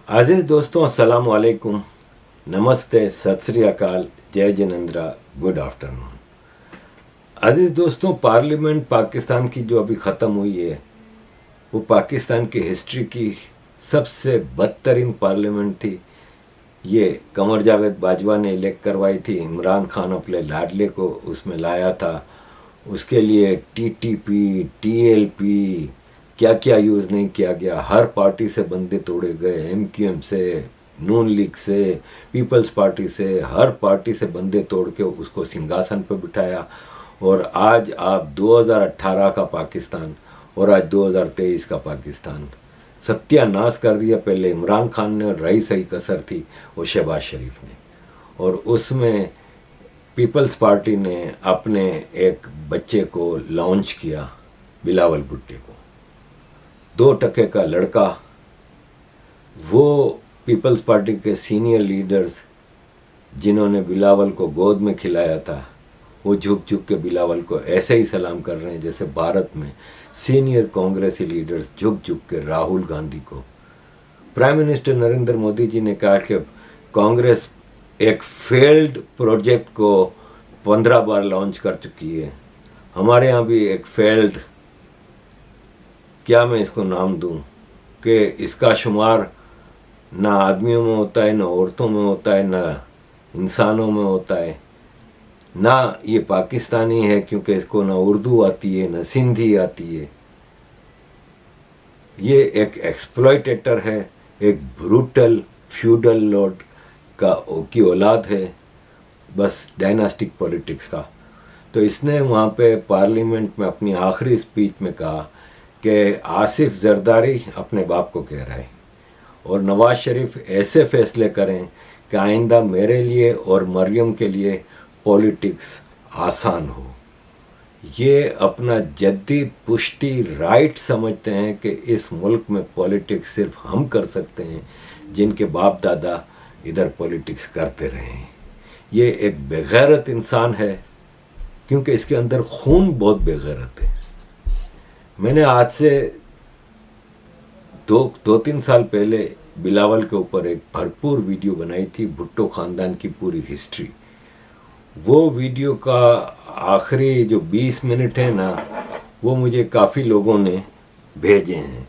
आज़ीज़ दोस्तों, अस्सलाम वालेकुम, नमस्ते, सत श्री अकाल, जय जिनेंद्रा, गुड आफ्टरनून। अजीज़ दोस्तों, पार्लियामेंट पाकिस्तान की जो अभी ख़त्म हुई है वो पाकिस्तान की हिस्ट्री की सबसे बदतरीन पार्लियामेंट थी। ये कमर जावेद बाजवा ने इलेक्ट करवाई थी, इमरान खान अपने लाडले को उसमें लाया था। उसके लिए टीटीपी, टीएलपी क्या क्या यूज़ नहीं किया गया। हर पार्टी से बंदे तोड़े गए, एमक्यूएम से, नून लीग से, पीपल्स पार्टी से, हर पार्टी से बंदे तोड़ के उसको सिंहासन पर बिठाया। और आज आप 2018 का पाकिस्तान और आज 2023 का पाकिस्तान सत्यानाश कर दिया। पहले इमरान खान ने, और रही सही कसर थी वो शहबाज शरीफ ने। और उसमें पीपल्स पार्टी ने अपने एक बच्चे को लॉन्च किया, बिलावल भुट्टो को, 2% का लड़का। वो पीपल्स पार्टी के सीनियर लीडर्स जिन्होंने बिलावल को गोद में खिलाया था, वो झुक झुक के बिलावल को ऐसे ही सलाम कर रहे हैं जैसे भारत में सीनियर कांग्रेसी लीडर्स झुक झुक के राहुल गांधी को। प्राइम मिनिस्टर नरेंद्र मोदी जी ने कहा कि कांग्रेस एक फेल्ड प्रोजेक्ट को 15 बार लॉन्च कर चुकी है। हमारे यहाँ भी एक फेल्ड, क्या मैं इसको नाम दूं, कि इसका शुमार ना आदमियों में होता है, ना औरतों में होता है, ना इंसानों में होता है, ना ये पाकिस्तानी है क्योंकि इसको ना उर्दू आती है, ना सिंधी आती है। ये एक एक्सप्लॉयटेटर है, एक ब्रूटल फ्यूडल लॉर्ड की औलाद है, बस डायनास्टिक पॉलिटिक्स का। तो इसने वहाँ पे पार्लियामेंट में अपनी आखिरी स्पीच में कहा कि आसिफ जरदारी अपने बाप को कह रहा है और नवाज शरीफ ऐसे फैसले करें कि आइंदा मेरे लिए और मरियम के लिए पॉलिटिक्स आसान हो। ये अपना जद्दी पुश्ती राइट समझते हैं कि इस मुल्क में पॉलिटिक्स सिर्फ हम कर सकते हैं जिनके बाप दादा इधर पॉलिटिक्स करते रहे हैं। ये एक बेगैरत इंसान है क्योंकि इसके अंदर खून बहुत बेगैरत है। मैंने आज से 2-3 साल पहले बिलावल के ऊपर एक भरपूर वीडियो बनाई थी, भुट्टो ख़ानदान की पूरी हिस्ट्री। वो वीडियो का आखिरी जो 20 मिनट है ना, वो मुझे काफ़ी लोगों ने भेजे हैं।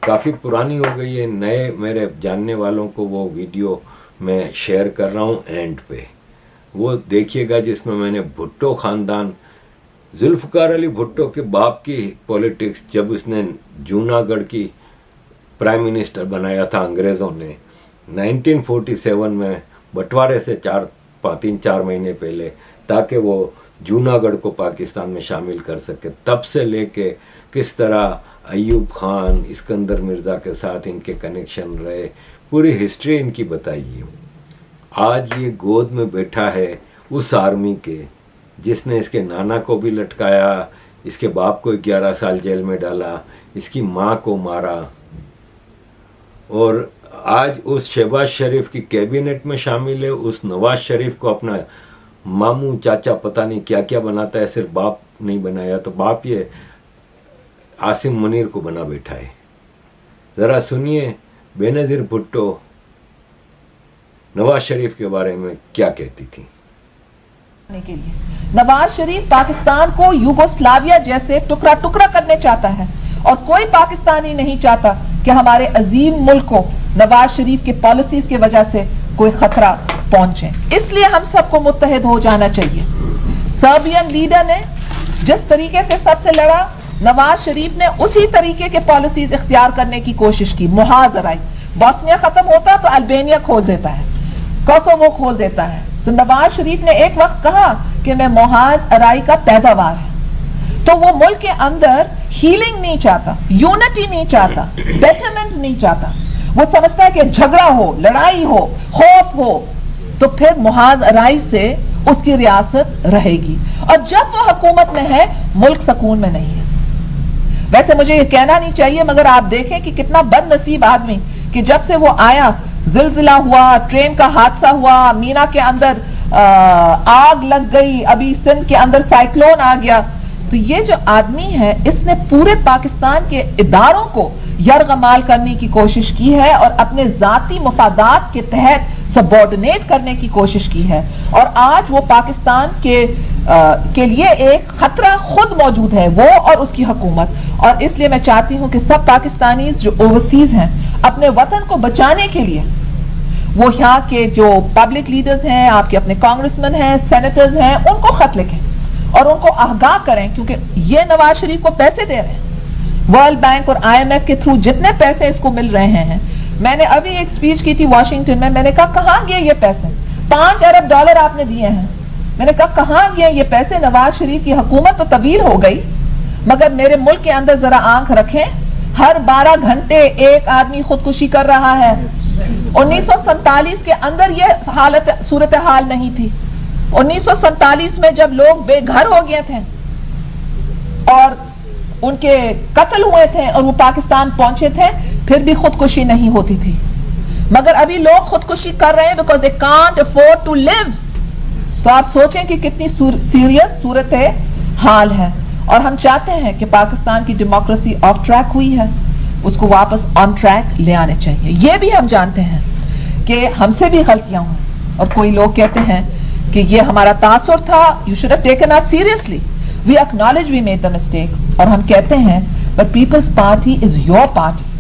काफ़ी पुरानी हो गई है, नए मेरे जानने वालों को वो वीडियो मैं शेयर कर रहा हूँ एंड पे। वो देखिएगा जिसमें मैंने भुट्टो ख़ानदान, जुल्फ़िकार अली भुट्टो के बाप की पॉलिटिक्स, जब उसने जूनागढ़ की प्राइम मिनिस्टर बनाया था अंग्रेज़ों ने 1947 में, बंटवारे से 3-4 महीने पहले, ताकि वो जूनागढ़ को पाकिस्तान में शामिल कर सके। तब से लेके किस तरह अयूब खान, इस्कंदर मिर्ज़ा के साथ इनके कनेक्शन रहे, पूरी हिस्ट्री इनकी बताइए। आज ये गोद में बैठा है उस आर्मी के जिसने इसके नाना को भी लटकाया, इसके बाप को 11 साल जेल में डाला, इसकी माँ को मारा, और आज उस शहबाज शरीफ की कैबिनेट में शामिल है। उस नवाज शरीफ को अपना मामू चाचा पता नहीं क्या क्या बनाता है, सिर्फ बाप नहीं बनाया तो बाप ये आसिम मुनीर को बना बैठा है। ज़रा सुनिए बेनज़ीर भुट्टो नवाज शरीफ के बारे में क्या कहती थी। के लिए नवाज शरीफ पाकिस्तान को युगोस्लाविया जैसे टुकड़ा टुकड़ा करने चाहता है और कोई पाकिस्तानी नहीं चाहता कि हमारे अजीम मुल्क को नवाज शरीफ के पॉलिसीज की वजह से कोई खतरा पहुंचे। इसलिए हम सबको मुत्तहिद हो जाना चाहिए। सर्बियन लीडर ने जिस तरीके से सबसे लड़ा, नवाज शरीफ ने उसी तरीके के पॉलिसीज इख्तियार करने की कोशिश की। मुहाजराई, बॉस्निया खत्म होता तो अल्बानिया खोल देता है, कोसोवो खोल देता है। तो नवाज शरीफ ने एक वक्त कहा कि मैं मुहाजराई का पैदावार है। तो वो मुल्क के अंदर हीलिंग नहीं चाहता, यूनिटी नहीं चाहता, बेटरमेंट नहीं चाहता। वो समझता है कि झगड़ा हो, लड़ाई हो, खौफ हो, तो फिर मुहाजराई से उसकी रियासत रहेगी। और जब वो हुकूमत में है, मुल्क सुकून में नहीं है। वैसे मुझे ये कहना नहीं चाहिए, मगर आप देखें कि कितना बदनसीब आदमी कि जब से वो आया, जिलजिला हुआ, ट्रेन का हादसा हुआ, मीना के अंदर आग लग गई, अभी सिंध के अंदर साइक्लोन आ गया, तो ये जो आदमी है इसने पूरे पाकिस्तान के इदारों को यरगमाल करने की कोशिश की है और अपने जाती मफादात के तहत सबऑर्डिनेट करने की कोशिश की है, और आज वो पाकिस्तान के लिए एक खतरा खुद मौजूद है, वो और उसकी हुकूमत। और इसलिए मैं चाहती हूं कि सब पाकिस्तानीज जो ओवरसीज हैं अपने वतन को बचाने के लिए वो यहाँ के जो पब्लिक लीडर्स हैं, आपके अपने कांग्रेसमैन हैं, सेनेटर्स हैं, उनको खत लिखें और उनको आगाह करें, क्योंकि ये नवाज शरीफ को पैसे दे रहे हैं। वर्ल्ड बैंक और IMF के थ्रू जितने पैसे इसको मिल रहे हैं, मैंने अभी एक स्पीच की थी वॉशिंगटन में, मैंने कहा कहां गए ये पैसे? $5 अरब आपने दिए हैं। मैंने कहा कहां गए ये पैसे? नवाज शरीफ की हुकूमत तो तब्दील हो गई, मगर मेरे मुल्क के अंदर जरा आंख रखें, हर 12 घंटे एक आदमी खुदकुशी कर रहा है। 1947 के अंदर यह हालत सूरत हाल नहीं थी। 1947 में जब लोग बेघर हो गए थे और उनके कत्ल हुए थे और वो पाकिस्तान पहुंचे थे, फिर भी खुदकुशी नहीं होती थी। मगर अभी लोग खुदकुशी कर रहे हैं because they can't afford to live. तो आप सोचें कि कितनी सीरियस सूरत हाल है। और हम चाहते हैं कि पाकिस्तान की डेमोक्रेसी ऑफ ट्रैक हुई है, उसको वापस ऑन ट्रैक ले आने चाहिए। ये भी हम जानते हैं कि हमसे भी गलतियां हुई, और कोई लोग कहते हैं कि ये हमारा तासुर था, you should have taken us seriously. We acknowledge we made the mistakes, और हम कहते हैं but Peoples Party is your party.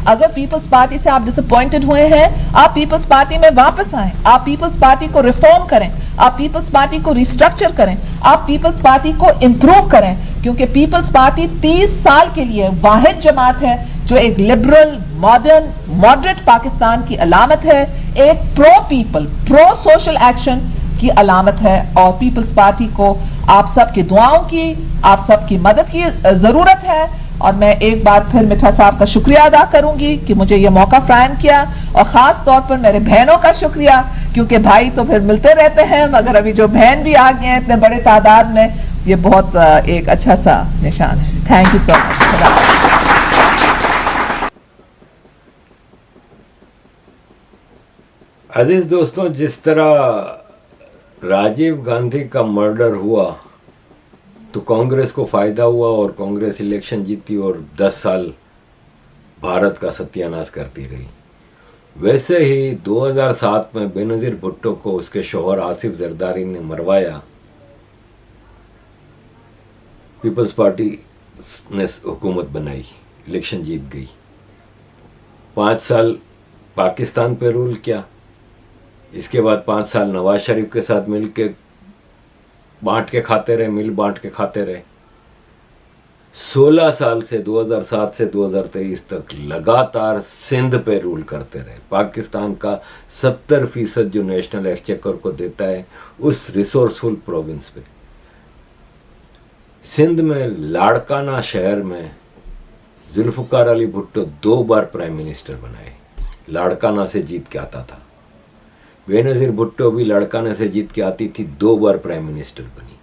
अगर पीपल्स पार्टी से आप डिसअपॉइंटेड हुए हैं, आप पीपल्स पार्टी में वापस आएं, आप पीपल्स पार्टी को रिफॉर्म करें, आप पीपल्स पार्टी को रिस्ट्रक्चर करें, आप पीपल्स पार्टी को इंप्रूव करें, क्योंकि पीपल्स पार्टी 30 साल के लिए वाहिद जमात है जो एक लिबरल, मॉडर्न, मॉडरेट पाकिस्तान की अलामत है, एक pro people, pro social action की अलामत है। और पीपल्स पार्टी को आप सबकी दुआओं की, आप सबकी मदद की जरूरत है। और मैं एक बार फिर मिठा साहब का शुक्रिया अदा करूंगी कि मुझे ये मौका फराहम किया, और खास तौर पर मेरे बहनों का शुक्रिया, क्योंकि भाई तो फिर मिलते रहते हैं, मगर अभी जो बहन भी आ गए हैं इतने बड़े तादाद में, ये बहुत एक अच्छा सा निशान है। Thank you so much. अजीज दोस्तों, जिस तरह राजीव गांधी का मर्डर हुआ तो कांग्रेस को फायदा हुआ और कांग्रेस इलेक्शन जीती और 10 साल भारत का सत्यानाश करती रही, वैसे ही 2007 में बेनज़ीर भुट्टो को उसके शौहर आसिफ जरदारी ने मरवाया। पीपल्स पार्टी ने हुकूमत बनाई, इलेक्शन जीत गई, 5 साल पाकिस्तान पे रूल किया। इसके बाद 5 साल नवाज शरीफ के साथ मिल के बांट के खाते रहे, मिल बांट के खाते रहे। 16 साल से 2007 से 2023 तक लगातार सिंध पे रूल करते रहे। पाकिस्तान का 70% जो नेशनल एक्सचेकर को देता है उस रिसोर्सफुल प्रोविंस पे। सिंध में लाड़काना शहर में जुल्फ़िकार अली भुट्टो 2 बार प्राइम मिनिस्टर बनाए, लाड़काना से जीत के आता था। बेनज़ीर भुट्टो भी लाड़काना से जीत के आती थी, 2 बार प्राइम मिनिस्टर बनी।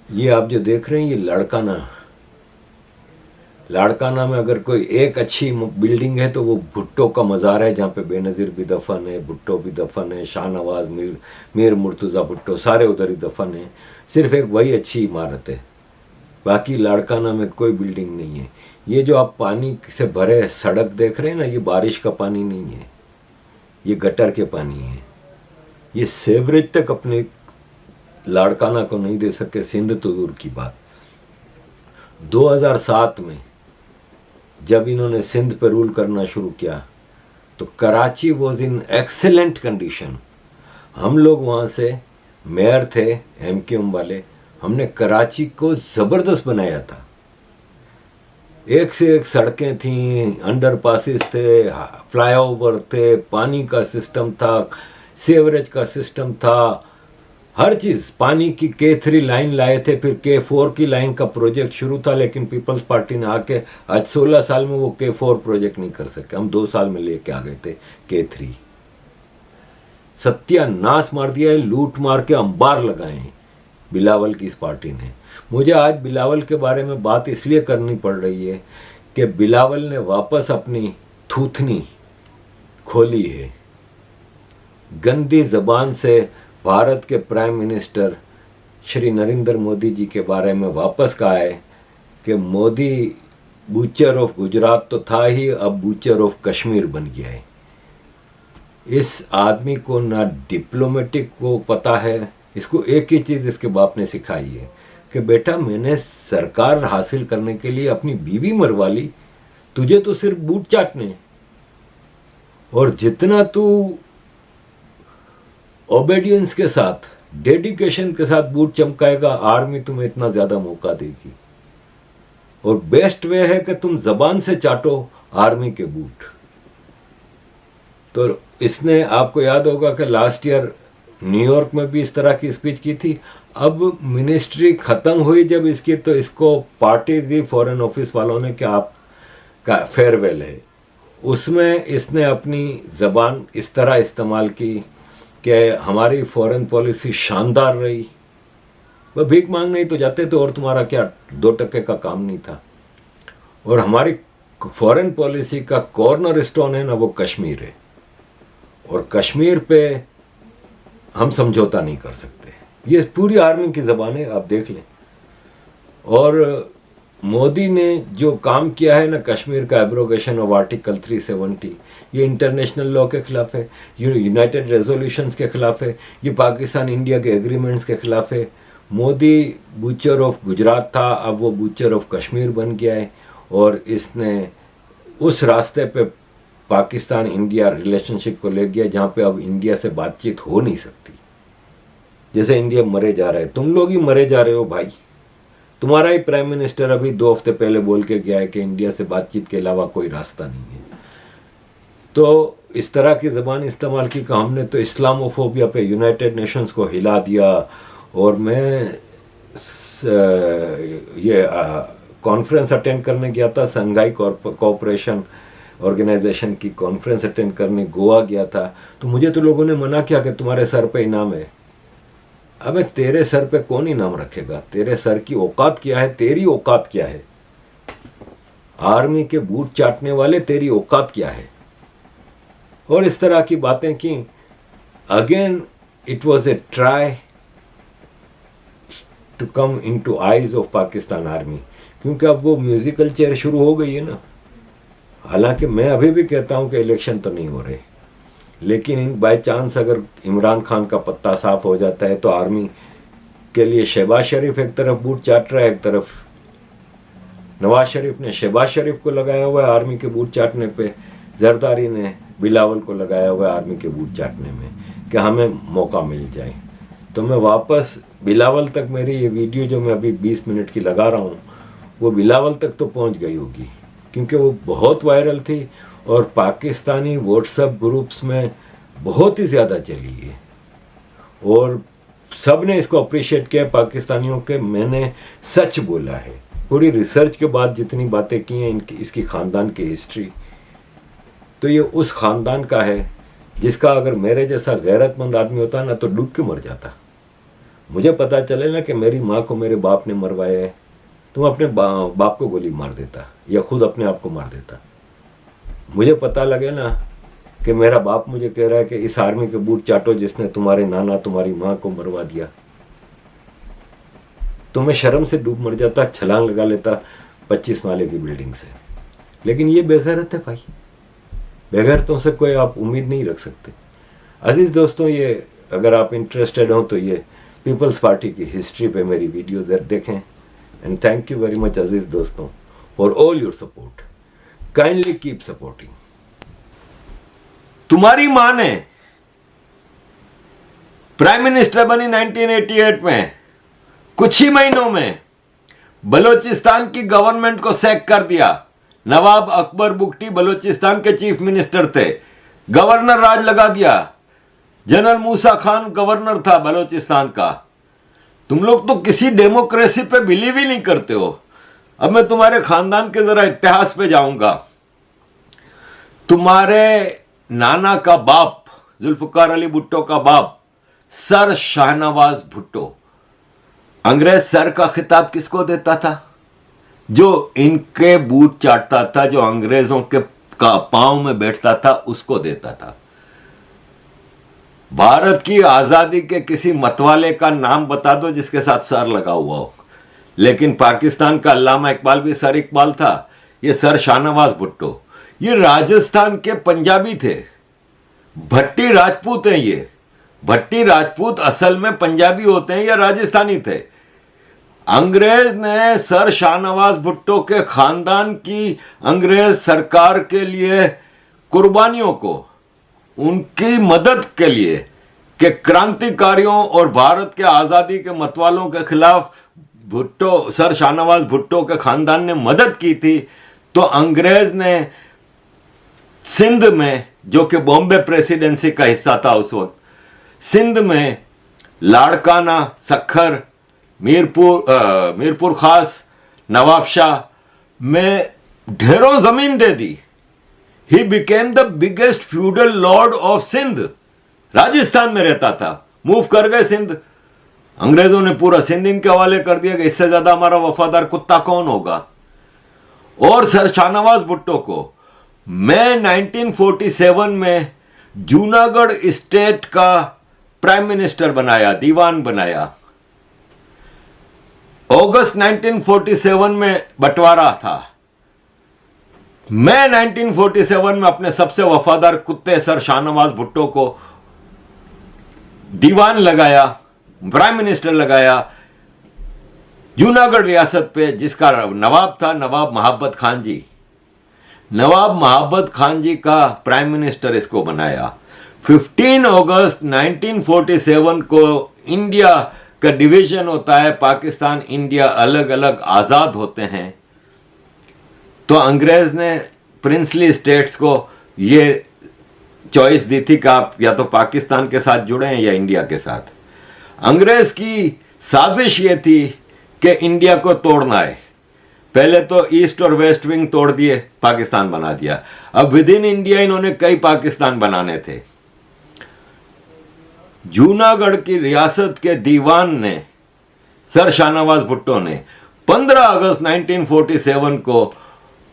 ये आप जो देख रहे हैं ये लाड़काना में अगर कोई एक अच्छी बिल्डिंग है तो वो भुट्टो का मज़ार है, जहाँ पे बेनज़ीर भी दफन है, भुट्टो भी दफन है, शाहनवाज, मीर मुर्तज़ा भुट्टो सारे उधर ही दफन है। सिर्फ एक वही अच्छी इमारत है, बाकी लाड़काना में कोई बिल्डिंग नहीं है। ये जो आप पानी से भरे सड़क देख रहे हैं ना, ये बारिश का पानी नहीं है, ये गटर के पानी है। ये सेवरेज तक अपने लाड़काना को नहीं दे सके, सिंध तो दूर की बात। 2007 में जब इन्होंने सिंध पर रूल करना शुरू किया तो Karachi was in excellent condition. हम लोग वहाँ से मेयर थे MQM वाले, हमने कराची को ज़बरदस्त बनाया था। एक से एक सड़कें थीं, अंडरपासेस थे, फ्लाईओवर थे, पानी का सिस्टम था, सीवरेज का सिस्टम था, हर चीज़। पानी की K3 लाइन लाए थे, फिर K4 की लाइन का प्रोजेक्ट शुरू था, लेकिन पीपल्स पार्टी ने आके आज 16 साल में वो K4 प्रोजेक्ट नहीं कर सके। हम 2 साल में लेके आ गए थे K3। सत्यानाश मार दिया है, लूट मार के अंबार लगाए हैं बिलावल की इस पार्टी ने। मुझे आज बिलावल के बारे में बात इसलिए करनी पड़ रही है कि बिलावल ने वापस अपनी थूथनी खोली है। गंदी जबान से भारत के प्राइम मिनिस्टर श्री नरेंद्र मोदी जी के बारे में वापस कहा है कि मोदी बूचर ऑफ गुजरात तो था ही, अब बूचर ऑफ कश्मीर बन गया है। इस आदमी को ना डिप्लोमेटिक को पता है, इसको एक ही चीज़ इसके बाप ने सिखाई है कि बेटा मैंने सरकार हासिल करने के लिए अपनी बीवी मरवा ली, तुझे तो सिर्फ बूट चाटने, और जितना तू ओबेडियंस के साथ, डेडिकेशन के साथ बूट चमकाएगा, आर्मी तुम्हें इतना ज़्यादा मौका देगी। और बेस्ट वे है कि तुम जबान से चाटो आर्मी के बूट। तो इसने, आपको याद होगा कि लास्ट ईयर न्यूयॉर्क में भी इस तरह की स्पीच की थी। अब मिनिस्ट्री ख़त्म हुई जब इसकी, तो इसको पार्टी दी फॉरेन ऑफिस वालों ने कि आपका फेयरवेल है। उसमें इसने अपनी ज़बान इस तरह इस्तेमाल की कि हमारी फॉरेन पॉलिसी शानदार रही, वह भीख मांगने ही तो जाते थे और तुम्हारा क्या 2% का काम नहीं था। और हमारी फॉरेन पॉलिसी का कॉर्नर स्टोन है ना, वो कश्मीर है, और कश्मीर पे हम समझौता नहीं कर सकते। ये पूरी आर्मी की ज़बान है, आप देख लें। और मोदी ने जो काम किया है ना, कश्मीर का एब्रोगेशन ऑफ आर्टिकल 370, ये इंटरनेशनल लॉ के खिलाफ है, ये यूनाइटेड रेजोल्यूशंस के खिलाफ है, ये पाकिस्तान इंडिया के एग्रीमेंट्स के खिलाफ है। मोदी बूचर ऑफ गुजरात था, अब वो बूचर ऑफ कश्मीर बन गया है, और इसने उस रास्ते पे पाकिस्तान इंडिया रिलेशनशिप को ले गया जहाँ पे अब इंडिया से बातचीत हो नहीं सकती। जैसे इंडिया मरे जा रहा है, तुम लोग ही मरे जा रहे हो भाई। तुम्हारा ही प्राइम मिनिस्टर अभी 2 हफ्ते पहले बोल के गया है कि इंडिया से बातचीत के अलावा कोई रास्ता नहीं है। तो इस तरह की ज़बान इस्तेमाल की कि हमने तो इस्लामोफोबिया पे यूनाइटेड नेशंस को हिला दिया। और मैं ये कॉन्फ्रेंस अटेंड करने गया था, संघाई कोऑपरेशन ऑर्गेनाइजेशन की कॉन्फ्रेंस अटेंड करने गोवा गया था। तो मुझे तो लोगों ने मना किया कि तुम्हारे सर पे इनाम है। अबे तेरे सर पे कौन इनाम रखेगा? तेरे सर की औकात क्या है? तेरी औकात क्या है? आर्मी के बूट चाटने वाले, तेरी औकात क्या है? और इस तरह की बातें की। Again it was a try to come into eyes of Pakistan army, क्योंकि अब वो म्यूजिकल चेयर शुरू हो गई है ना। हालांकि मैं अभी भी कहता हूं कि इलेक्शन तो नहीं हो रहे, लेकिन बाय चांस अगर इमरान खान का पत्ता साफ हो जाता है तो आर्मी के लिए शहबाज शरीफ एक तरफ बूट चाट रहा है, एक तरफ नवाज शरीफ ने शहबाज शरीफ को लगाया हुआ है आर्मी के बूट चाटने पे, जरदारी ने बिलावल को लगाया हुआ है आर्मी के बूट चाटने में, कि हमें मौका मिल जाए। तो मैं वापस बिलावल तक, मेरी ये वीडियो जो मैं अभी 20 मिनट की लगा रहा हूँ, वो बिलावल तक तो पहुँच गई होगी, क्योंकि वो बहुत वायरल थी और पाकिस्तानी व्हाट्सएप ग्रुप्स में बहुत ही ज़्यादा चली है, और सब ने इसको अप्रिशिएट किया पाकिस्तानियों के। मैंने सच बोला है, पूरी रिसर्च के बाद जितनी बातें की हैं इसकी ख़ानदान की हिस्ट्री, तो ये उस ख़ानदान का है जिसका अगर मेरे जैसा गैरतमंद आदमी होता ना तो डूब के मर जाता। मुझे पता चले ना कि मेरी माँ को मेरे बाप ने मरवाया है, तो मैं अपने बाप को गोली मार देता या खुद अपने आप को मार देता। मुझे पता लगे ना कि मेरा बाप मुझे कह रहा है कि इस आर्मी के बूट चाटो जिसने तुम्हारे नाना तुम्हारी माँ को मरवा दिया, तो मैं शर्म से डूब मर जाता, छलांग लगा लेता 25 माले की बिल्डिंग से। लेकिन ये बेगैरत है भाई, बेगैरतों से कोई आप उम्मीद नहीं रख सकते। अजीज़ दोस्तों, ये अगर आप इंटरेस्टेड हो तो ये पीपल्स पार्टी की हिस्ट्री पे मेरी वीडियोज देखें। And thank you very much अजीज़ दोस्तों for all your support. Kindly keep supporting. तुम्हारी मां ने प्राइम मिनिस्टर बनी 1988 में, कुछ ही महीनों में बलोचिस्तान की गवर्नमेंट को सैक कर दिया। नवाब अकबर बुगटी बलोचिस्तान के चीफ मिनिस्टर थे, गवर्नर राज लगा दिया। जनरल मूसा खान गवर्नर था बलोचिस्तान का। तुम लोग तो किसी डेमोक्रेसी पे बिलीव ही नहीं करते हो। अब मैं तुम्हारे खानदान के जरा इतिहास पे जाऊंगा। तुम्हारे नाना का बाप, जुल्फकार अली भुट्टो का बाप, सर शाहनवाज भुट्टो, अंग्रेज सर का खिताब किसको देता था? जो इनके बूट चाटता था, जो अंग्रेजों के पांव में बैठता था, उसको देता था। भारत की आजादी के किसी मतवाले का नाम बता दो जिसके साथ सर लगा हुआ हो। लेकिन पाकिस्तान का अल्लामा इकबाल भी सर इकबाल था, ये सर शाहनवाज भुट्टो, ये राजस्थान के पंजाबी थे, भट्टी राजपूत हैं। ये भट्टी राजपूत असल में पंजाबी होते हैं या राजस्थानी थे। अंग्रेज ने सर शाहनवाज भुट्टो के खानदान की अंग्रेज सरकार के लिए कुर्बानियों को, उनकी मदद के लिए कि क्रांतिकारियों और भारत के आज़ादी के मतवालों के खिलाफ भुट्टो, सर शाहनवाज भुट्टो के खानदान ने मदद की थी। तो अंग्रेज ने सिंध में, जो कि बॉम्बे प्रेसिडेंसी का हिस्सा था उस वक्त, सिंध में लाड़काना, सखर, मीरपुर खास, नवाबशाह में ढेरों जमीन दे दी। He became the biggest feudal lord of Sindh. Rajasthan में रहता था, मूव कर गए सिंध। अंग्रेजों ने पूरा सिंध इनके हवाले कर दिया कि इससे ज्यादा हमारा वफादार कुत्ता कौन होगा। और सर शाहनवाज भुट्टो को मैं 1947 में जूनागढ़ स्टेट का प्राइम मिनिस्टर बनाया, दीवान बनाया। अगस्त 1947 में बंटवारा था। मैं 1947 में अपने सबसे वफादार कुत्ते सर शाहनवाज भुट्टो को दीवान लगाया, प्राइम मिनिस्टर लगाया जूनागढ़ रियासत पे, जिसका नवाब था नवाब मोहब्बत खान जी। नवाब मोहब्बत खान जी का प्राइम मिनिस्टर इसको बनाया। 15 अगस्त 1947 को इंडिया का डिवीजन होता है, पाकिस्तान इंडिया अलग अलग आज़ाद होते हैं। तो अंग्रेज ने प्रिंसली स्टेट्स को ये चॉइस दी थी कि आप या तो पाकिस्तान के साथ जुड़े हैं या इंडिया के साथ। अंग्रेज की साजिश ये थी कि इंडिया को तोड़ना है। पहले तो ईस्ट और वेस्ट विंग तोड़ दिए, पाकिस्तान बना दिया। अब विद इन इंडिया इन्होंने कई पाकिस्तान बनाने थे। जूनागढ़ की रियासत के दीवान ने, सर शाहनवाज भुट्टो ने 15 अगस्त 1947 को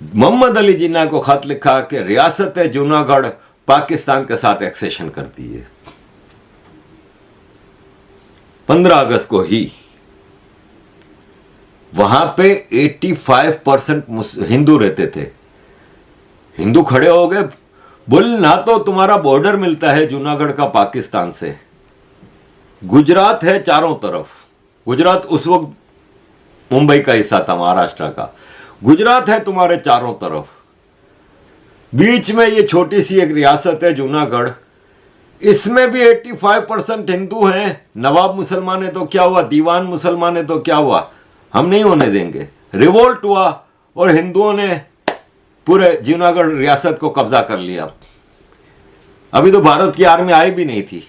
मोहम्मद अली जिन्ना को खत लिखा कि रियासत जूनागढ़ पाकिस्तान के साथ एक्सेशन कर दी है। 15 अगस्त को ही वहां पे 85% हिंदू रहते थे। हिंदू खड़े हो गए, बोल ना तो तुम्हारा बॉर्डर मिलता है जूनागढ़ का पाकिस्तान से, गुजरात है चारों तरफ। गुजरात उस वक्त मुंबई का हिस्सा था, महाराष्ट्र का। गुजरात है तुम्हारे चारों तरफ, बीच में ये छोटी सी एक रियासत है जूनागढ़, इसमें भी 85% हिंदू हैं। नवाब मुसलमान है तो क्या हुआ, दीवान मुसलमान है तो क्या हुआ, हम नहीं होने देंगे। रिवोल्ट हुआ और हिंदुओं ने पूरे जूनागढ़ रियासत को कब्जा कर लिया। अभी तो भारत की आर्मी आई भी नहीं थी।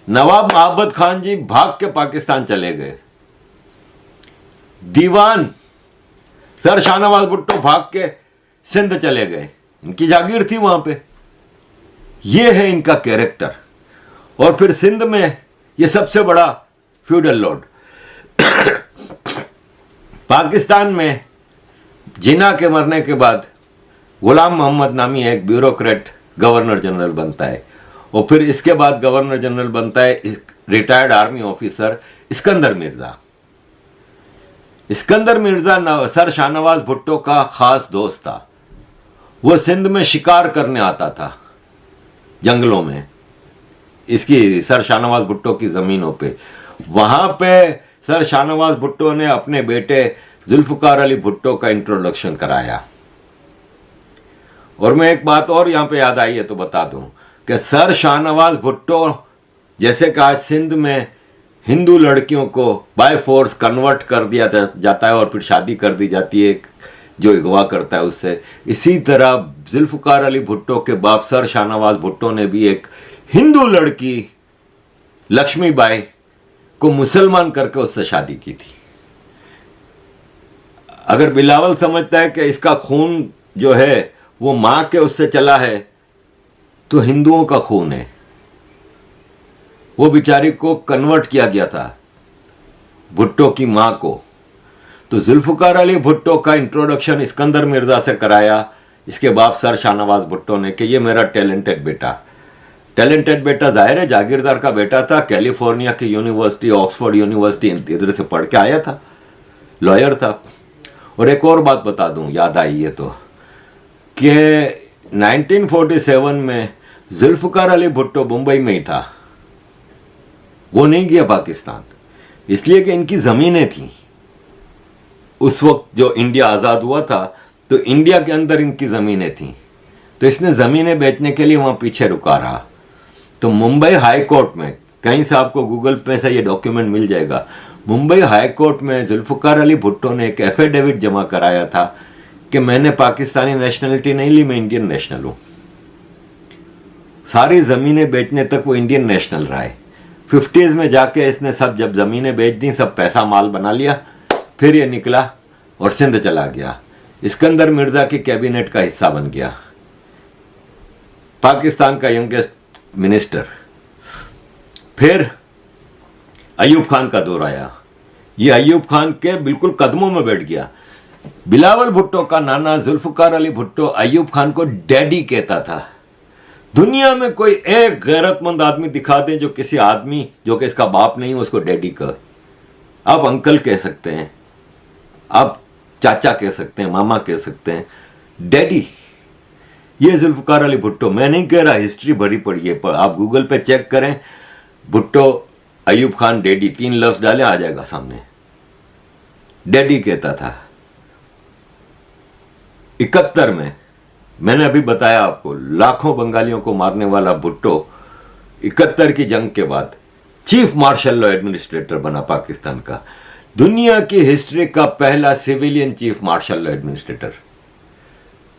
नवाब मोहब्बत खान जी भाग के पाकिस्तान चले गए। दीवान सर शाहनवाज भुट्टो भाग के सिंध चले गए, इनकी जागीर थी वहां पे। ये है इनका कैरेक्टर। और फिर सिंध में ये सबसे बड़ा फ्यूडल लॉर्ड। पाकिस्तान में जिन्ना के मरने के बाद गुलाम मोहम्मद नामी एक ब्यूरोक्रेट गवर्नर जनरल बनता है, और फिर इसके बाद गवर्नर जनरल बनता है retired army officer Sikandar Mirza. Sikandar Mirza sir Shahnawaz Bhutto का खास दोस्त था। वो सिंध में शिकार करने आता था जंगलों में, इसकी सर शाहनवाज भुट्टो की जमीनों पे। वहां पे सर शाहनवाज भुट्टो ने अपने बेटे जुल्फकार अली भुट्टो का इंट्रोडक्शन कराया। और मैं एक बात और यहां पे याद आई है तो बता दूं कि सर शाहनवाज भुट्टो, जैसे कि आज सिंध में हिंदू लड़कियों को बाय फोर्स कन्वर्ट कर दिया जाता है और फिर शादी कर दी जाती है जो अगवा करता है उससे, इसी तरह जुल्फकार अली भुट्टो के बाप सर शाहनवाज भुट्टो ने भी एक हिंदू लड़की लक्ष्मीबाई को मुसलमान करके उससे शादी की थी। अगर बिलावल समझता है कि इसका खून जो है वो मां के उससे चला है, तो हिंदुओं का खून है। वो बेचारी को कन्वर्ट किया गया था भुट्टो की मां को। तो जुल्फकार अली भुट्टो का इंट्रोडक्शन सिकंदर मिर्जा से कराया इसके बाप सर शाहनवाज भुट्टो ने कि ये मेरा टैलेंटेड बेटा टैलेंटेड बेटा, जाहिर है जागीरदार का बेटा था, कैलिफोर्निया की यूनिवर्सिटी, ऑक्सफोर्ड यूनिवर्सिटी इधर से पढ़ के आया था, लॉयर था। और एक और बात बता दूं, याद आई है तो, कि 1947 में जुल्फकार अली भुट्टो मुंबई में ही था, वो नहीं गया पाकिस्तान, इसलिए कि इनकी ज़मीनें थी। उस वक्त जो इंडिया आज़ाद हुआ था तो इंडिया के अंदर इनकी ज़मीनें थी, तो इसने ज़मीनें बेचने के लिए वहाँ पीछे रुका रहा। तो मुंबई हाई कोर्ट में, कहीं से आपको गूगल पे से ये डॉक्यूमेंट मिल जाएगा, मुंबई हाई कोर्ट में जुल्फकार अली भुट्टो ने एक एफिडेविट जमा कराया था कि मैंने पाकिस्तानी नेशनलिटी नहीं ली, मैं इंडियन नेशनल हूँ। सारी ज़मीनें बेचने तक वो इंडियन नेशनल रहा है। 50s में जाके इसने सब जब ज़मीनें बेच दी, सब पैसा माल बना लिया, फिर ये निकला और सिंध चला गया, इस्कंदर मिर्ज़ा की कैबिनेट का हिस्सा बन गया, पाकिस्तान का यंगेस्ट मिनिस्टर। फिर अयूब खान का दौर आया, ये अयूब खान के बिल्कुल कदमों में बैठ गया। बिलावल भुट्टो का नाना जुल्फकार अली भुट्टो अयूब खान को डैडी कहता था। दुनिया में कोई एक गैरतमंद आदमी दिखा दे जो किसी आदमी जो कि इसका बाप नहीं हो उसको डैडी कह। आप अंकल कह सकते हैं, आप चाचा कह सकते हैं, मामा कह सकते हैं, डैडी। ये जुल्फकार अली भुट्टो, मैं नहीं कह रहा, हिस्ट्री भरी पड़ी है, पर आप गूगल पे चेक करें, भुट्टो अयूब खान डैडी, 3 लफ्ज डालें आ जाएगा सामने। डैडी कहता था। 71 में मैंने अभी बताया आपको, लाखों बंगालियों को मारने वाला भुट्टो 71 की जंग के बाद चीफ मार्शल लॉ एडमिनिस्ट्रेटर बना पाकिस्तान का, दुनिया की हिस्ट्री का पहला civilian chief marshal law administrator.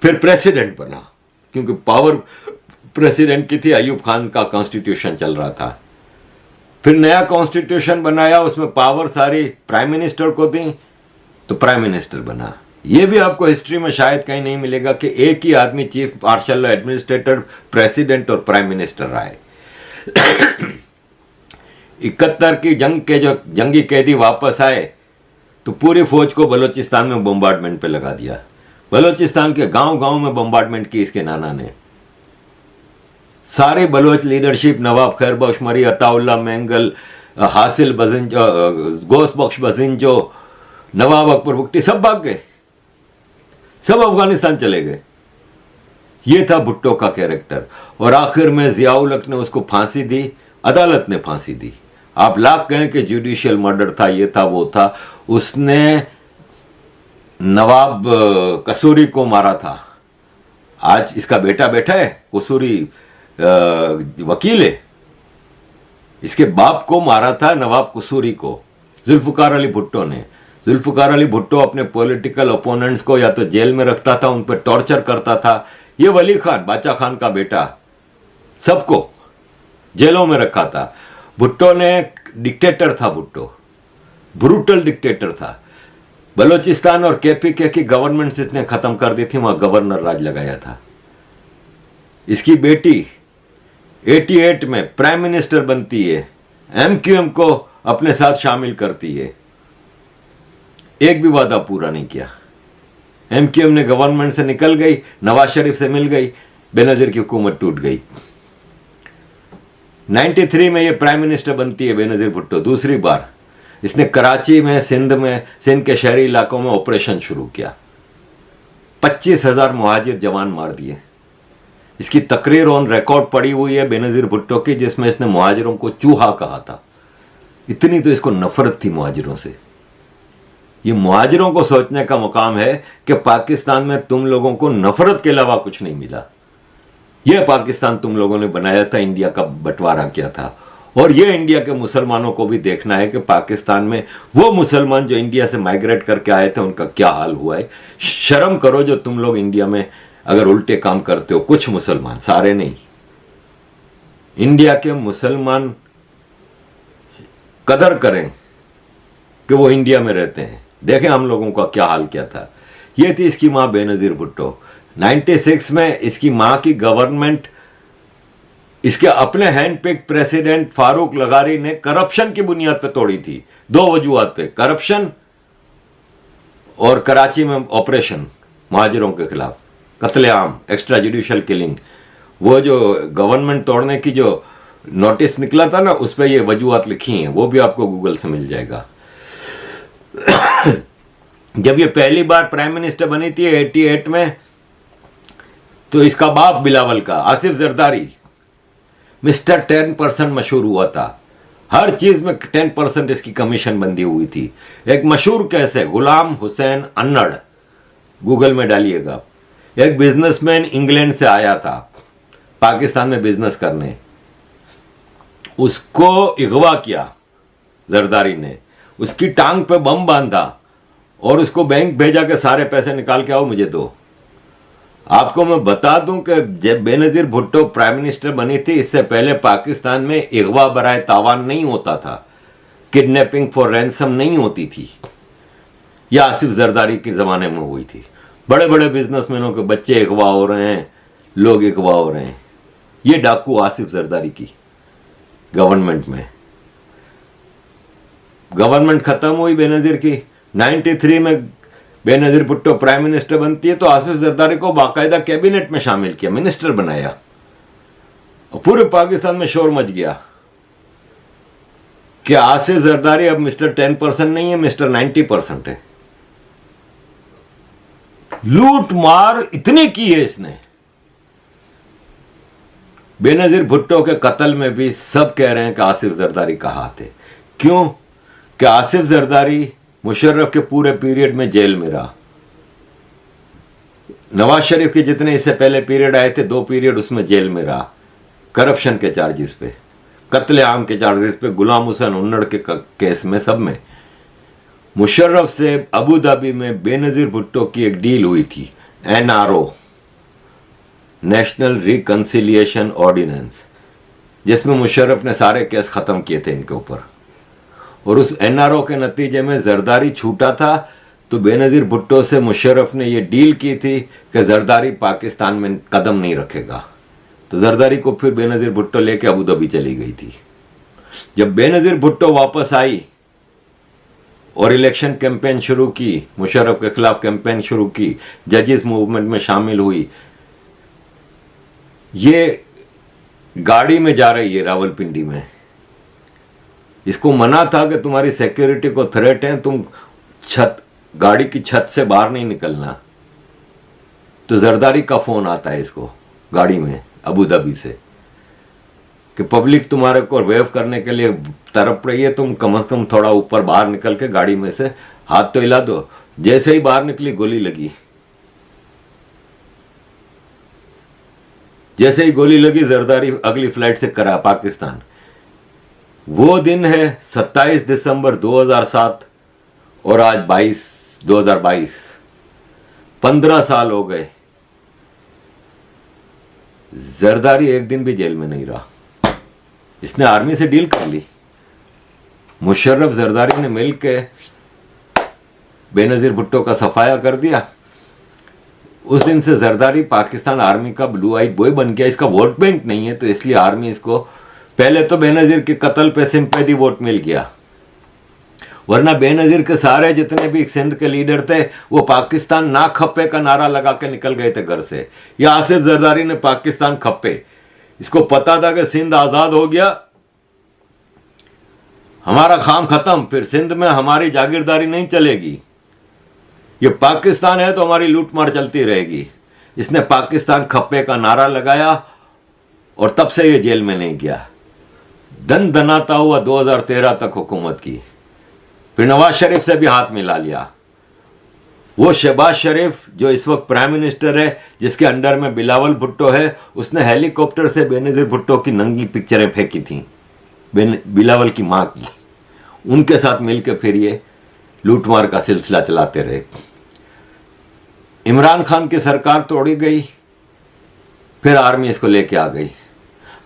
फिर प्रेसिडेंट बना, क्योंकि पावर प्रेसिडेंट की थी, अयूब खान का कॉन्स्टिट्यूशन चल रहा था। फिर नया कॉन्स्टिट्यूशन बनाया, उसमें पावर सारी प्राइम मिनिस्टर को दी, तो प्राइम मिनिस्टर बना। यह भी आपको हिस्ट्री में शायद कहीं नहीं मिलेगा कि एक ही आदमी chief marshal law administrator, president और प्राइम मिनिस्टर रहा है। 71 की जंग के जो जंगी कैदी वापस आए तो पूरी फौज को बलूचिस्तान में बम्बार्डमेंट पे लगा दिया। बलूचिस्तान के गांव-गांव में बम्बार्डमेंट की इसके नाना ने। सारे बलोच लीडरशिप, नवाब खैर बख्श मरी, अताउल्ला मेंगल, हासिल बजिंजो, गोस बख्श बजिंजो, नवाब अकबर बुगटी, सब भाग गए, सब अफगानिस्तान चले गए। ये था भुट्टो का कैरेक्टर। और आखिर में जियाउल हक ने उसको फांसी दी, अदालत ने फांसी दी। आप लाख कहें कि जुडिशियल मर्डर था, ये था, वो था। उसने नवाब कसूरी को मारा था। आज इसका बेटा बैठा है, कसूरी वकील है, इसके बाप को मारा था नवाब कसूरी को, जुल्फकार अली भुट्टो ने। जुल्फकार अली भुट्टो अपने पॉलिटिकल ओपोनेंट्स को या तो जेल में रखता था, उन पर टॉर्चर करता था। ये वली खान, बादशाह खान का बेटा, सबको जेलों में रखा था। भुट्टो ने डिक्टेटर था, भुट्टो ब्रूटल डिक्टेटर था। बलूचिस्तान और केपीके की गवर्नमेंट इसने खत्म कर दी थी, वहां गवर्नर राज लगाया था। इसकी बेटी 88 में प्राइम मिनिस्टर बनती है, एमक्यूएम को अपने साथ शामिल करती है। एक भी वादा पूरा नहीं किया। एमक्यूएम ने गवर्नमेंट से निकल गई, नवाज शरीफ से मिल गई, बेनजीर की हुकूमत टूट गई। 93 में ये प्राइम मिनिस्टर बनती है बेनजीर भुट्टो, दूसरी बार। इसने कराची में, सिंध के शहरी इलाकों में ऑपरेशन शुरू किया। 25,000 मुहाजिर जवान मार दिए। इसकी तकरीर ऑन रिकॉर्ड पड़ी हुई है बेनजीर भुट्टो की, जिसमें इसने मुहाजिरों को चूहा कहा था। इतनी तो इसको नफरत थी मुहाजिरों से। ये मुहाजिरों को सोचने का मुकाम है कि पाकिस्तान में तुम लोगों को नफरत के अलावा कुछ नहीं मिला। यह पाकिस्तान तुम लोगों ने बनाया था, इंडिया का बंटवारा किया था। और यह इंडिया के मुसलमानों को भी देखना है कि पाकिस्तान में वो मुसलमान जो इंडिया से माइग्रेट करके आए थे उनका क्या हाल हुआ है। शर्म करो जो तुम लोग इंडिया में अगर उल्टे काम करते हो। कुछ मुसलमान, सारे नहीं। इंडिया के मुसलमान कदर करें कि वो इंडिया में रहते हैं। देखें हम लोगों का क्या हाल किया था। ये थी इसकी मां बेनजीर भुट्टो। 96 में इसकी मां की गवर्नमेंट इसके अपने हैंडपिक प्रेसिडेंट फारूक लगारी ने करप्शन की बुनियाद पर तोड़ी थी। 2 वजूहात पे, करप्शन और कराची में ऑपरेशन मुहाजिरों के खिलाफ, कत्लेआम, एक्स्ट्रा जुडिशियल किलिंग। वो जो गवर्नमेंट तोड़ने की जो नोटिस निकला था ना, उस पर ये वजूहत लिखी हैं, वो भी आपको गूगल से मिल जाएगा। जब ये पहली बार प्राइम मिनिस्टर बनी थी 88 में, तो इसका बाप बिलावल का आसिफ जरदारी मिस्टर 10% मशहूर हुआ था। हर चीज में 10% इसकी कमीशन बंदी हुई थी। एक मशहूर केस है गुलाम हुसैन अन्नड़, गूगल में डालिएगा। एक बिजनेसमैन इंग्लैंड से आया था पाकिस्तान में बिजनेस करने, उसको अगवा किया जरदारी ने, उसकी टांग पे बम बांधा और उसको बैंक भेजा के सारे पैसे निकाल के आओ मुझे दो। आपको मैं बता दूं कि जब बेनजीर भुट्टो प्राइम मिनिस्टर बनी थी, इससे पहले पाकिस्तान में अगवा बराए तावान नहीं होता था, किडनैपिंग फॉर रैंसम नहीं होती थी। यह आसिफ जरदारी के ज़माने में हुई थी। बड़े बड़े बिजनेसमैनों के बच्चे अगवा हो रहे हैं, लोग अगवा हो रहे हैं। ये डाकू आसिफ जरदारी की गवर्नमेंट में। गवर्नमेंट खत्म हुई बेनजीर की, 93 में बेनजीर भुट्टो प्राइम मिनिस्टर बनती है, तो आसिफ जरदारी को बाकायदा कैबिनेट में शामिल किया, मिनिस्टर बनाया, और पूरे पाकिस्तान में शोर मच गया कि आसिफ जरदारी अब मिस्टर 10% नहीं है, मिस्टर 90% है। लूट मार इतनी की है इसने। बेनजीर भुट्टो के कत्ल में भी सब कह रहे हैं कि आसिफ जरदारी का हाथ है। क्यों? कि आसिफ जरदारी मुशर्रफ के पूरे पीरियड में जेल में रहा। नवाज शरीफ के जितने इससे पहले पीरियड आए थे, 2 पीरियड उसमें जेल में रहा, करप्शन के चार्जेस पे, कत्ले आम के चार्जेस पे, गुलाम हुसैन उन्नड़ के केस में, सब में। मुशर्रफ से अबू धाबी में बेनजीर भुट्टो की एक डील हुई थी, NRO, नेशनल रिकंसिलिएशन ऑर्डिनेंस, जिसमें मुशर्रफ ने सारे केस खत्म किए थे इनके ऊपर। और उस NRO के नतीजे में जरदारी छूटा था, तो बेनजीर भुट्टो से मुशर्रफ ने यह डील की थी कि जरदारी पाकिस्तान में कदम नहीं रखेगा। तो जरदारी को फिर बेनजीर भुट्टो लेके अबू धाबी चली गई थी। जब बेनजीर भुट्टो वापस आई और इलेक्शन कैंपेन शुरू की, मुशर्रफ के खिलाफ कैंपेन शुरू की, जजेस मूवमेंट में शामिल हुई, ये गाड़ी में जा रही है रावलपिंडी में। इसको मना था कि तुम्हारी सिक्योरिटी को थ्रेट है, तुम गाड़ी की छत से बाहर नहीं निकलना। तो जरदारी का फोन आता है इसको गाड़ी में अबू धाबी से कि पब्लिक तुम्हारे को वेव करने के लिए तरफ रही है, तुम कम से कम थोड़ा ऊपर बाहर निकल के गाड़ी में से हाथ तो हिला दो। जैसे ही बाहर निकली गोली लगी। जैसे ही गोली लगी, जरदारी अगली फ्लाइट से करा पाकिस्तान। वो दिन है 27 दिसंबर 2007 और आज 2022, 15 साल हो गए। जरदारी एक दिन भी जेल में नहीं रहा। इसने आर्मी से डील कर ली। मुशर्रफ जरदारी ने मिलकर बेनजीर भुट्टो का सफाया कर दिया। उस दिन से जरदारी पाकिस्तान आर्मी का ब्लू आइट बॉय बन गया। इसका वोट बैंक नहीं है, तो इसलिए आर्मी इसको, पहले तो बेनजीर के कत्ल पे सिंपैथी वोट मिल गया, वरना बेनजीर के सारे जितने भी सिंध के लीडर थे वो पाकिस्तान ना खप्पे का नारा लगा के निकल गए थे घर से। या आसिफ जरदारी ने पाकिस्तान खप्पे, इसको पता था कि सिंध आजाद हो गया, हमारा काम खत्म, फिर सिंध में हमारी जागीरदारी नहीं चलेगी, ये पाकिस्तान है तो हमारी लूटमार चलती रहेगी। इसने पाकिस्तान खप्पे का नारा लगाया और तब से ये जेल में नहीं गया। दन दनाता हुआ 2013 तक हुकूमत की, फिर नवाज शरीफ से भी हाथ मिला लिया। वो शहबाज शरीफ जो इस वक्त प्राइम मिनिस्टर है, जिसके अंडर में बिलावल भुट्टो है, उसने हेलीकॉप्टर से बेनजीर भुट्टो की नंगी पिक्चरें फेंकी थी, बिलावल की मां की। उनके साथ मिलकर फिर ये लूटमार का सिलसिला चलाते रहे। इमरान खान की सरकार तोड़ी गई, फिर आर्मी इसको लेके आ गई।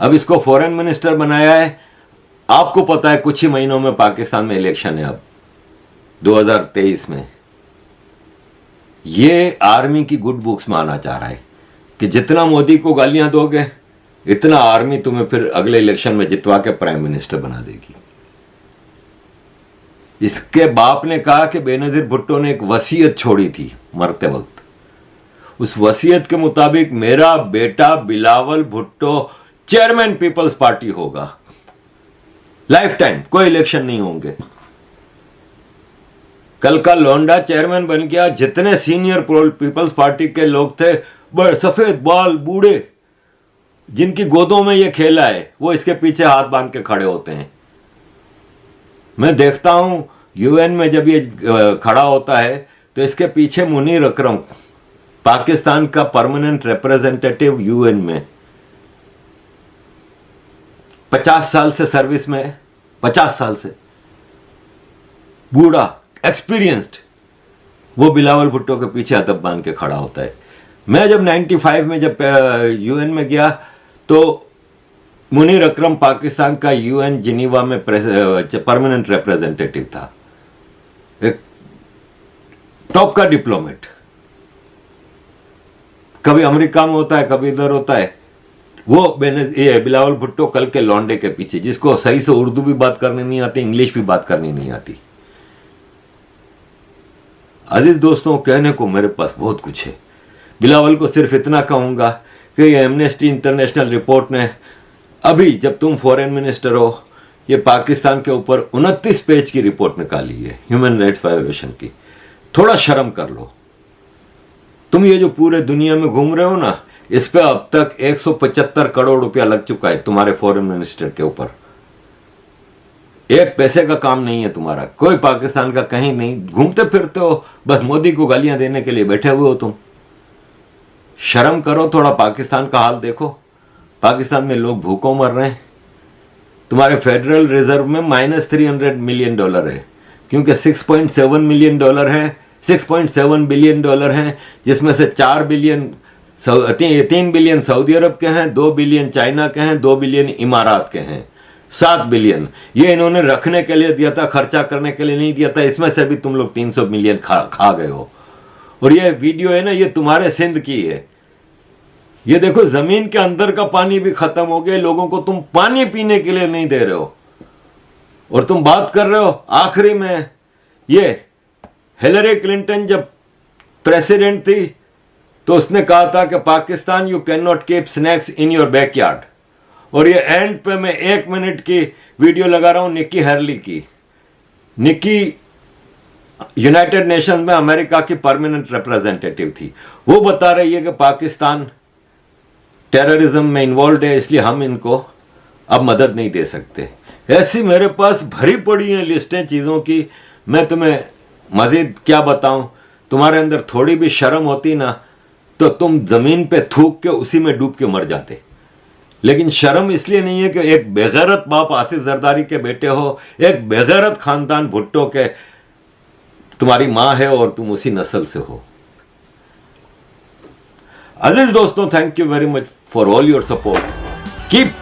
अब इसको फॉरेन मिनिस्टर बनाया है। आपको पता है कुछ ही महीनों में पाकिस्तान में इलेक्शन है, अब 2023 में। ये आर्मी की गुड बुक्स में आना चाह रहा है कि जितना मोदी को गालियां दोगे, इतना आर्मी तुम्हें फिर अगले इलेक्शन में जितवा के प्राइम मिनिस्टर बना देगी। इसके बाप ने कहा कि बेनजीर भुट्टो ने एक वसीयत छोड़ी थी मरते वक्त। उस वसीयत के मुताबिक मेरा बेटा बिलावल भुट्टो चेयरमैन पीपल्स पार्टी होगा, लाइफ टाइम, कोई इलेक्शन नहीं होंगे। कल का लौंडा चेयरमैन बन गया, जितने सीनियर पीपल्स पार्टी के लोग थे, बड़े सफेद बाल बूढ़े जिनकी गोदों में ये खेला है, वो इसके पीछे हाथ बांध के खड़े होते हैं। मैं देखता हूं यूएन में जब ये खड़ा होता है तो इसके पीछे मुनीर अकरम, पाकिस्तान का परमानेंट रिप्रेजेंटेटिव यूएन में, 50 साल से सर्विस में है, 50 साल से, बूढ़ा एक्सपीरियंस्ड, वो बिलावल भुट्टो के पीछे अदब बांध के खड़ा होता है। मैं जब 95 में जब यूएन में गया तो मुनीर अकरम पाकिस्तान का यूएन जिनीवा में परमानेंट रिप्रेजेंटेटिव था, एक टॉप का डिप्लोमेट। कभी अमेरिका में होता है, कभी इधर होता है। वो ये बिलावल भुट्टो कल के लौंडे के पीछे, जिसको सही से उर्दू भी बात करनी नहीं आती, इंग्लिश भी बात करनी नहीं आती। अजीज दोस्तों, कहने को मेरे पास बहुत कुछ है। बिलावल को सिर्फ इतना कहूंगा कि ये एमनेस्टी इंटरनेशनल रिपोर्ट ने अभी, जब तुम फॉरेन मिनिस्टर हो, ये पाकिस्तान के ऊपर 29 पेज की रिपोर्ट निकाली है ह्यूमन राइट्स वायोलेशन की। थोड़ा शर्म कर लो। तुम ये जो पूरे दुनिया में घूम रहे हो ना, इस पे अब तक 175 करोड़ रुपया लग चुका है तुम्हारे फॉरेन मिनिस्टर के ऊपर। एक पैसे का काम नहीं है तुम्हारा, कोई पाकिस्तान का कहीं नहीं, घूमते फिरते हो, बस मोदी को गालियां देने के लिए बैठे हुए हो तुम। शर्म करो, थोड़ा पाकिस्तान का हाल देखो। पाकिस्तान में लोग भूखों मर रहे हैं। तुम्हारे फेडरल रिजर्व में -$300 मिलियन है, क्योंकि $6.7 मिलियन है, $6.7 बिलियन हैं, जिसमें से 3 बिलियन सऊदी अरब के हैं, 2 बिलियन चाइना के हैं, 2 बिलियन इमारात के हैं, 7 बिलियन ये इन्होंने रखने के लिए दिया था, खर्चा करने के लिए नहीं दिया था। इसमें से भी तुम लोग 300 मिलियन खा गए हो। और ये वीडियो है ना, ये तुम्हारे सिंध की है। ये देखो, जमीन के अंदर का पानी भी खत्म हो गया, लोगों को तुम पानी पीने के लिए नहीं दे रहे हो। और तुम बात कर रहे हो आखिरी में, ये हिलरी क्लिंटन जब प्रेसिडेंट थी तो उसने कहा था कि Pakistan, you can not keep snacks in your backyard. और ये एंड पे मैं 1 मिनट की वीडियो लगा रहा हूं निक्की हैली की। निक्की यूनाइटेड नेशन में अमेरिका की परमानेंट रिप्रेजेंटेटिव थी। वो बता रही है कि पाकिस्तान टेररिज्म में इन्वॉल्व है, इसलिए हम इनको अब मदद नहीं दे सकते। ऐसी मेरे पास भरी पड़ी हैं लिस्टें चीज़ों की, मैं तुम्हें मजीद क्या बताऊं। तुम्हारे अंदर थोड़ी भी शर्म होती ना तो तुम ज़मीन पे थूक के उसी में डूब के मर जाते। लेकिन शर्म इसलिए नहीं है कि एक बेगैरत बाप आसिफ जरदारी के बेटे हो, एक बेगैरत खानदान भुट्टो के तुम्हारी माँ है और तुम उसी नस्ल से हो। अजीज दोस्तों, thank you very much for all your support. Keep